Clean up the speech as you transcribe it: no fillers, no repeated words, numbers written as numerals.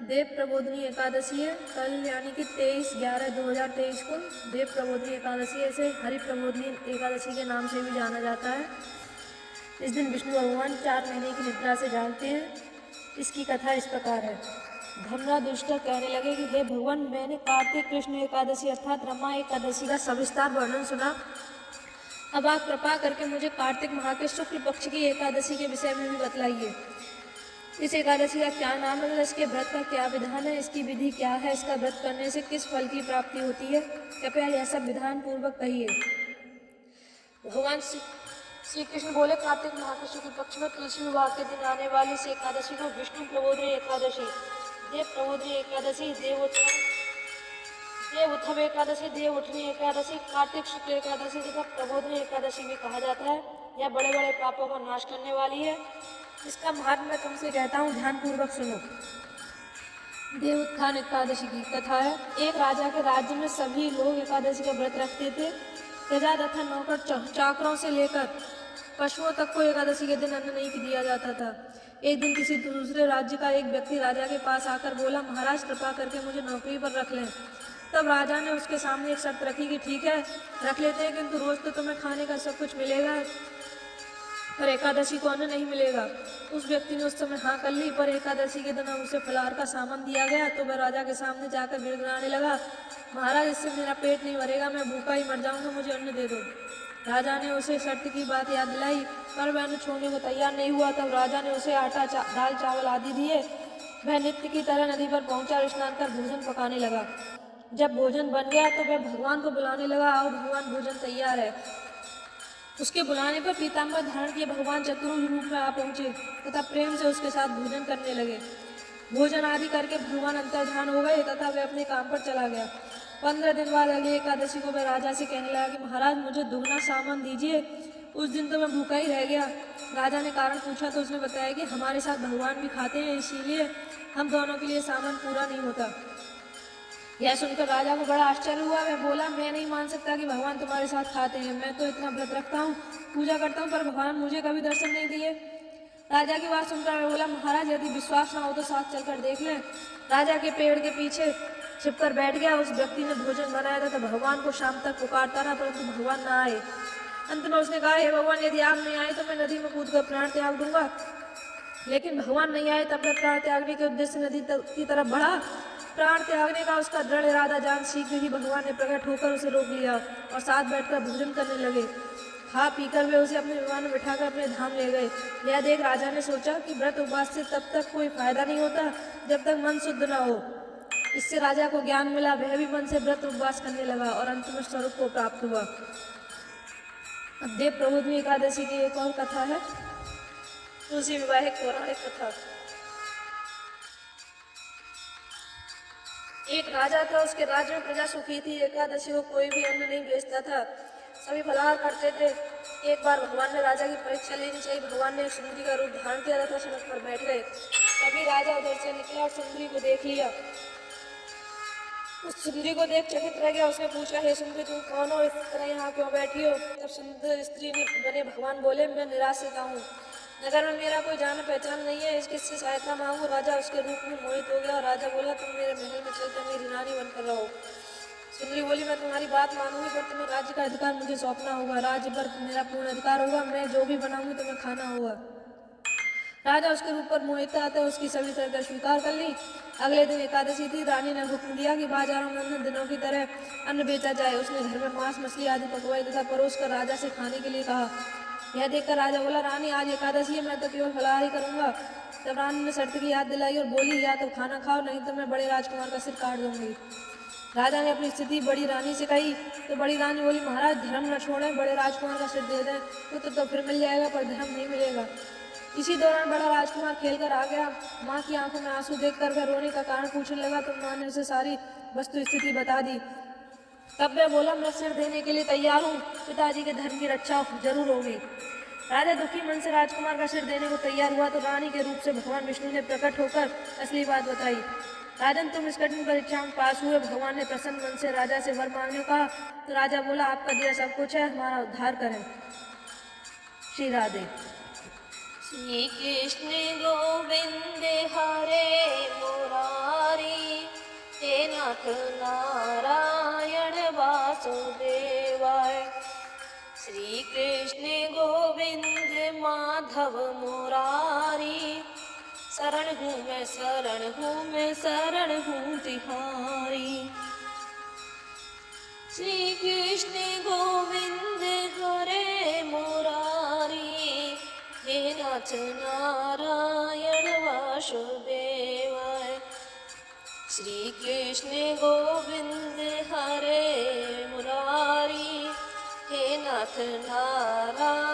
देव प्रबोधिनी एकादशी है कल, यानी कि 23/11/2023 को देव प्रबोधिनी एकादशी है। इसे हरि प्रबोधिनी एकादशी के नाम से भी जाना जाता है। इस दिन विष्णु भगवान 4 महीने की निद्रा से जागते हैं। इसकी कथा इस प्रकार है। धर्मराज कहने लगे कि हे भगवान, मैंने कार्तिक कृष्ण एकादशी अर्थात रमा एकादशी का सविस्तार वर्णन सुना। अब आप कृपा करके मुझे कार्तिक माह के शुक्ल पक्ष की एकादशी के विषय में भी बतलाइए। इस एकादशी का क्या नाम है, इसके व्रत का क्या विधान है, इसकी विधि क्या है, इसका व्रत करने से किस फल की प्राप्ति होती है, कृपया यह सब विधान पूर्वक कहिए। भगवान श्री कृष्ण बोले, कार्तिक माह के शुक्ल पक्ष में तुलसी विवाह के दिन आने वाली इस एकादशी को विष्णु प्रबोधिनी एकादशी, देव प्रबोधिनी एकादशी, देव उत्थव एकादशी, देव उठनी एकादशी, कार्तिक शुक्ल एकादशी तथा प्रबोधिनी एकादशी भी कहा जाता है। यह बड़े बड़े पापों का नाश करने वाली है। इसका महत्व मैं तुमसे कहता हूँ, ध्यान पूर्वक सुनो। देव उत्थान एकादशी की कथा है। एक राजा के राज्य में सभी लोग एकादशी का व्रत रखते थे। प्रजा तथा नौकर चाकरों से लेकर पशुओं तक को एकादशी के दिन अन्न नहीं दिया जाता था। एक दिन किसी दूसरे राज्य का एक व्यक्ति राजा के पास आकर बोला, महाराज कृपा करके मुझे नौकरी पर रख लें। तब राजा ने उसके सामने एक शर्त रखी कि ठीक है, रख लेते हैं, किंतु रोज तो तुम्हें खाने का सब कुछ मिलेगा, पर एकादशी को अन्न नहीं मिलेगा। उस व्यक्ति ने उस समय हाँ कर ली, पर एकादशी के दिन उसे फलाहार का सामान दिया गया तो वह राजा के सामने जाकर गिड़गिड़ाने लगा, महाराज इससे मेरा पेट नहीं भरेगा, मैं भूखा ही मर जाऊंगा, मुझे अन्न दे दो। राजा ने उसे शर्त की बात याद दिलाई, पर वह अन्न छोड़ने को तैयार नहीं हुआ। तब राजा ने उसे आटा दाल चावल आदि दिए। वह नित्य की तरह नदी पर पहुंचा और स्नान कर भोजन पकाने लगा। जब भोजन बन गया तो वह भगवान को बुलाने लगा, आओ भगवान, भोजन तैयार है। उसके बुलाने पर पीताम्बर धारण किए भगवान चतुर्भुज रूप में आ पहुंचे तथा प्रेम से उसके साथ भोजन करने लगे। भोजन आदि करके भगवान अंतर्धान हो गए तथा वह अपने काम पर चला गया। 15 दिन बाद अगली एकादशी को वह राजा से कहने लगा कि महाराज मुझे दुगना सामान दीजिए। उस दिन तो मैं भूखा ही रह गया। राजा ने कारण पूछा तो उसने बताया कि हमारे साथ भगवान भी खाते हैं, इसीलिए हम दोनों के लिए सामान पूरा नहीं होता। यह सुनकर राजा को बड़ा आश्चर्य हुआ। वह बोला, मैं नहीं मान सकता कि भगवान तुम्हारे साथ खाते हैं। मैं तो इतना व्रत रखता हूँ, पूजा करता हूँ, पर भगवान मुझे कभी दर्शन नहीं दिए। राजा की बात सुनकर वह बोला, महाराज यदि विश्वास ना हो तो साथ चलकर देख लें। राजा के पेड़ के पीछे छिपकर बैठ गया। उस व्यक्ति ने भोजन बनाया था तो भगवान को शाम तक पुकारता रहा, परंतु भगवान ना आए। अंत में उसने कहा, हे भगवान, यदि आप नहीं आए तो मैं नदी में कूद कर प्राण त्याग दूंगा। लेकिन भगवान नहीं आए तब मैं प्राण त्यागने के उद्देश्य नदी की तरफ बढ़ा। प्राण त्यागने का उसका दृढ़ इरादा जान शीघ्र ही भगवान ने प्रकट होकर उसे रोक लिया और साथ बैठकर भोजन करने लगे। खा पीकर वे उसे अपने विमान में बिठाकर अपने धाम ले गए। यह देख राजा ने सोचा कि व्रत उपवास से तब तक कोई फायदा नहीं होता जब तक मन शुद्ध न हो। इससे राजा को ज्ञान मिला। वह भी मन से व्रत उपवास करने लगा और अंत में स्वरूप को प्राप्त हुआ। अब देव प्रबोधिनी एकादशी की एक और कथा है, तुलसी विवाहिक पौराणिक कथा। एक राजा था, उसके राज्य में प्रजा सुखी थी। एकादशी को कोई भी अन्न नहीं बेचता था, सभी फलाहार करते थे। एक बार भगवान ने राजा की परीक्षा लेनी चाहिए। भगवान ने एक सुंदरी का रूप धारण किया तथा सड़क पर बैठ गए। तभी राजा उधर से निकला और सुंदरी को देख लिया। उस सुंदरी को देख चकित रह गया। उसने पूछा, हे सुंदरी, तुम कौन हो, इस तरह यहाँ क्यों बैठी हो? तब सुंदर स्त्री ने बने भगवान बोले, मैं निराश्रित हूँ, नगर में मेरा कोई जान पहचान नहीं है, किससे सहायता मांगू? राजा उसके रूप में मोहित हो गया और राजा बोला, तुम मेरे महल में चलकर मेरी रानी बनकर रहो। सुंदरी बोली, मैं तुम्हारी बात मानूंगी, पर तुम्हें राज्य का अधिकार मुझे सौंपना होगा। राज्य पर मेरा पूर्ण अधिकार होगा। मैं जो भी बनाऊंगी तुम्हें खाना होगा। राजा उसके रूप पर मोहित आता उसकी सभी शर्तें स्वीकार कर ली। अगले दिन एकादशी थी। रानी ने हुक्म दिया कि बाजारों में अन्य दिनों की तरह अन्न बेचा जाए। उसने घर में मांस मछली आदि पकवाई तथा परोस कर राजा से खाने के लिए कहा। यह देखकर राजा बोला, रानी आज एकादशी है, मैं तो केवल फलाहार ही करूंगा। तब रानी ने शर्त की याद दिलाई और बोली, या तो खाना खाओ, नहीं तो मैं बड़े राजकुमार का सिर काट दूंगी। राजा ने अपनी स्थिति बड़ी रानी से कही तो बड़ी रानी बोली, महाराज धर्म न छोड़ें, बड़े राजकुमार का सिर दे दें तो फिर मिल जाएगा, पर धर्म नहीं मिलेगा। इसी दौरान बड़ा राजकुमार खेलकर आ गया। माँ की आंखों में आंसू देखकर वह रोने का कारण पूछने लगा तो माँ ने उसे सारी वस्तु स्थिति बता दी। तब वह बोला, मैं सिर देने के लिए तैयार हूँ, पिताजी के धर्म की रक्षा जरूर होगी। राजा दुखी मन से राजकुमार का सिर देने को तैयार हुआ तो रानी के रूप से भगवान विष्णु ने प्रकट होकर असली बात बताई। राजन, तुम इस कठिन परीक्षा में पास हुए। भगवान ने प्रसन्न मन से राजा से वर मांगने को कहा तो राजा बोला, आपका दिया सब कुछ है, हमारा उद्धार करें। श्री राधे। श्री कृष्ण गोविंद हरे मुरारी। नाथ नारायण वासुदेवाय। श्री कृष्ण गोविंद माधव मुरारी, शरण हूँ मैं शरण हूँ मैं शरण हूँ तिहारी। श्री कृष्ण गोविंद हरे मुरारी, हे नाथ नारायण वासुदेवाय। श्री कृष्ण गोविंद हरे मुरारी, हे नाथ नारायण